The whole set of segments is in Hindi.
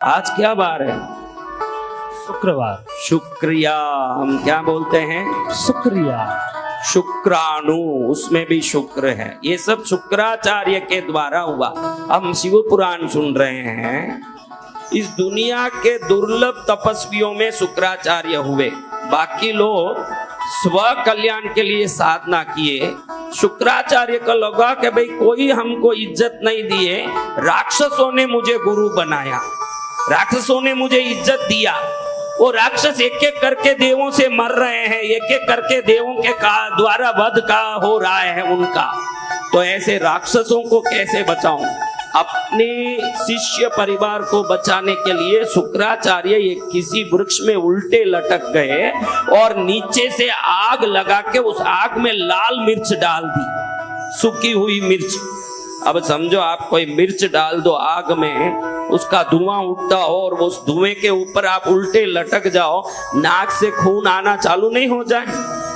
आज क्या बार है? शुक्रवार। शुक्रिया। हम क्या बोलते हैं? शुक्रिया। शुक्राणु, उसमें भी शुक्र है। ये सब शुक्राचार्य के द्वारा हुआ। हम शिव पुराण सुन रहे हैं। इस दुनिया के दुर्लभ तपस्वियों में शुक्राचार्य हुए। बाकी लोग स्व कल्याण के लिए साधना किए। शुक्राचार्य को लगा कि भाई कोई हमको इज्जत नहीं दिए, राक्षसों ने मुझे गुरु बनाया, राक्षसों ने मुझे इज्जत दिया। वो राक्षस एक एक करके देवों से मर रहे हैं, एक एक करके देवों के द्वारा वध का हो रहा है उनका। तो ऐसे राक्षसों को कैसे बचाऊं? अपने शिष्य परिवार को बचाने के लिए शुक्राचार्य एक किसी वृक्ष में उल्टे लटक गए और नीचे से आग लगा के उस आग में लाल मिर्च डाल दी, सूखी हुई मिर्च। अब समझो आप कोई मिर्च डाल दो आग में, उसका धुआं उठता हो और उस धुएं के ऊपर आप उल्टे लटक जाओ, नाक से खून आना चालू नहीं हो जाए?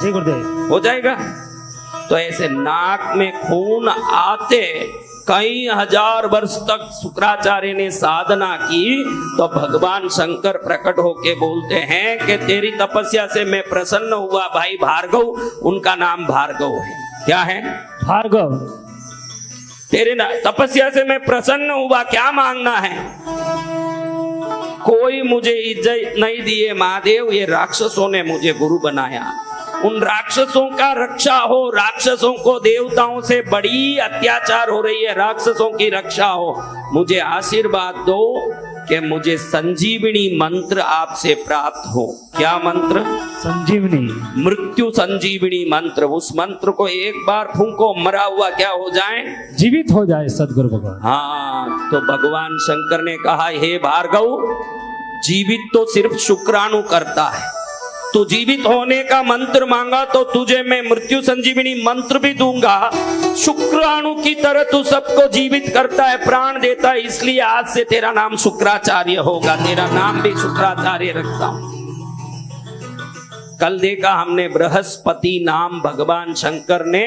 जी गुरुदेव। हो जाएगा। तो ऐसे नाक में खून आते कई हजार वर्ष तक शुक्राचार्य ने साधना की, तो भगवान शंकर प्रकट होके बोलते हैं कि तेरी तपस्या से मैं प्रसन्न हुआ भाई भार्गव। उनका नाम भार्गव है। क्या है? भार्गव। तेरे तपस्या से मैं प्रसन्न हुआ, क्या मांगना है? कोई मुझे इज्जत नहीं दिए महादेव, ये राक्षसों ने मुझे गुरु बनाया। उन राक्षसों का रक्षा हो, राक्षसों को देवताओं से बड़ी अत्याचार हो रही है, राक्षसों की रक्षा हो। मुझे आशीर्वाद दो कि मुझे संजीवनी मंत्र आपसे प्राप्त हो। क्या मंत्र? संजीवनी। मृत्यु संजीवनी मंत्र। उस मंत्र को एक बार फूंको, मरा हुआ क्या हो जाए? जीवित हो जाए सदगुरु भगवान। हाँ, तो भगवान शंकर ने कहा, हे भार्गव, जीवित तो सिर्फ शुक्राणु करता है। तू जीवित होने का मंत्र मांगा तो तुझे मैं मृत्यु संजीवनी मंत्र भी दूंगा। शुक्राणु की तरह तू सबको जीवित करता है, प्राण देता है, इसलिए आज से तेरा नाम शुक्राचार्य होगा। तेरा नाम भी शुक्राचार्य रखता हूं। कल देखा हमने बृहस्पति नाम भगवान शंकर ने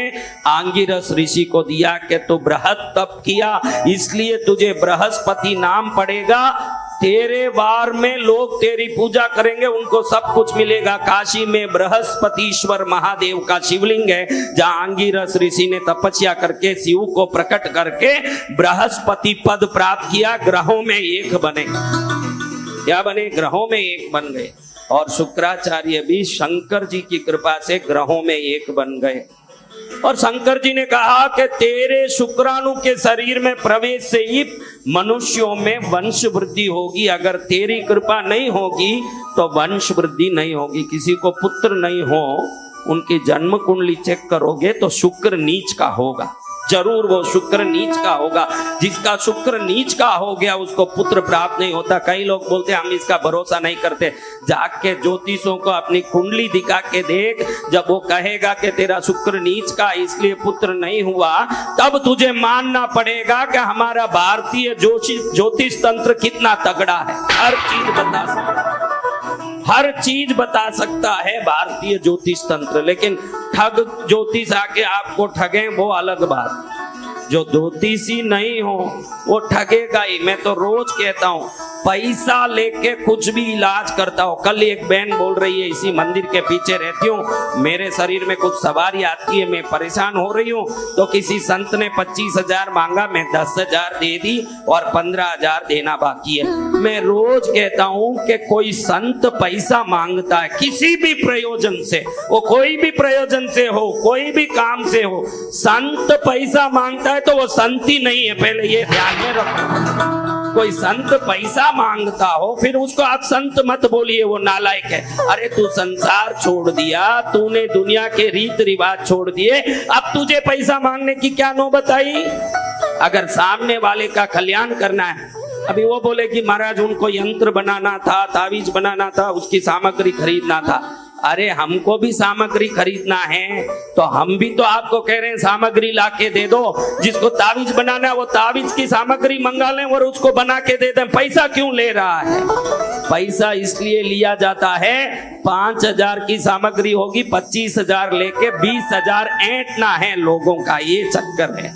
आंगिरस ऋषि को दिया कि तू बृहत तप किया, इसलिए तुझे बृहस्पति नाम पड़ेगा। तेरे बार में लोग तेरी पूजा करेंगे, उनको सब कुछ मिलेगा। काशी में बृहस्पतिश्वर महादेव का शिवलिंग है, जहां आंगिरस ऋषि ने तपस्या करके शिव को प्रकट करके बृहस्पति पद प्राप्त किया। ग्रहों में एक बने। क्या बने? ग्रहों में एक बन गए। और शुक्राचार्य भी शंकर जी की कृपा से ग्रहों में एक बन गए। और शंकर जी ने कहा कि तेरे शुक्राणु के शरीर में प्रवेश से ही मनुष्यों में वंश वृद्धि होगी। अगर तेरी कृपा नहीं होगी तो वंश वृद्धि नहीं होगी। किसी को पुत्र नहीं हो, उनकी जन्म कुंडली चेक करोगे तो शुक्र नीच का होगा, जरूर वो शुक्र नीच का होगा। जिसका शुक्र नीच का हो गया उसको पुत्र प्राप्त नहीं होता। कई लोग बोलते हम इसका भरोसा नहीं करते। जाके ज्योतिषों को अपनी कुंडली दिखा के देख, जब वो कहेगा कि तेरा शुक्र नीच का इसलिए पुत्र नहीं हुआ, तब तुझे मानना पड़ेगा कि हमारा भारतीय ज्योतिष तंत्र कितना तगड़ा है। हर चीज बता सकता है, हर चीज बता सकता है भारतीय ज्योतिष तंत्र। लेकिन ठग ज्योतिष आके आपको ठगे वो अलग बात। जो ज्योतिषी नहीं हो वो ठगेगा ही। मैं तो रोज कहता हूँ, पैसा लेके कुछ भी इलाज करता हो। कल एक बहन बोल रही है, इसी मंदिर के पीछे रहती हूँ, मेरे शरीर में कुछ सवारी आती है, मैं परेशान हो रही हूँ। तो किसी संत ने 25,000 मांगा, मैं 10,000 दे दी और 15,000 देना बाकी है। मैं रोज कहता हूँ कि कोई संत पैसा मांगता है किसी भी प्रयोजन से, वो कोई भी प्रयोजन से हो, कोई भी काम से हो, संत पैसा मांगता है तो वो संत ही नहीं है। पहले ये ध्यान में रखो। कोई संत पैसा मांगता हो फिर उसको आप संत मत बोलिए, वो नालायक है। अरे तू संसार छोड़ दिया, तूने दुनिया के रीत रिवाज छोड़ दिए, अब तुझे पैसा मांगने की क्या नौबत आई? अगर सामने वाले का कल्याण करना है। अभी वो बोले कि महाराज उनको यंत्र बनाना था, तावीज बनाना था, उसकी सामग्री खरीदना था। अरे हमको भी सामग्री खरीदना है, तो हम भी तो आपको कह रहे हैं सामग्री ला के दे दो। जिसको तावीज बनाना है वो तावीज की सामग्री मंगा लें और उसको बना के दे दें। पैसा क्यों ले रहा है? पैसा इसलिए लिया जाता है, 5,000 की सामग्री होगी, 25,000 लेके 20,000 ऐंठना है लोगों का, ये चक्कर है।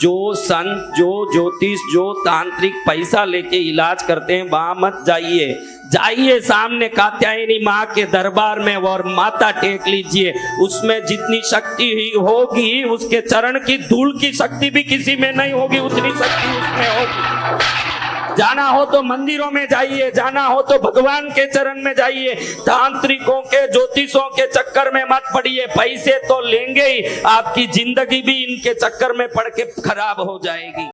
जो संत, जो ज्योतिष, जो तांत्रिक पैसा लेके इलाज करते हैं वहां मत जाइए। जाइए सामने कात्यायनी माँ के दरबार में और माथा टेक लीजिए। उसमें जितनी शक्ति ही होगी, उसके चरण की धूल की शक्ति भी किसी में नहीं होगी, उतनी शक्ति उसमें होगी। जाना हो तो मंदिरों में जाइए, जाना हो तो भगवान के चरण में जाइए। तांत्रिकों के, ज्योतिषों के चक्कर में मत पड़िए। पैसे तो लेंगे ही, आपकी जिंदगी भी इनके चक्कर में पड़ के खराब हो जाएगी।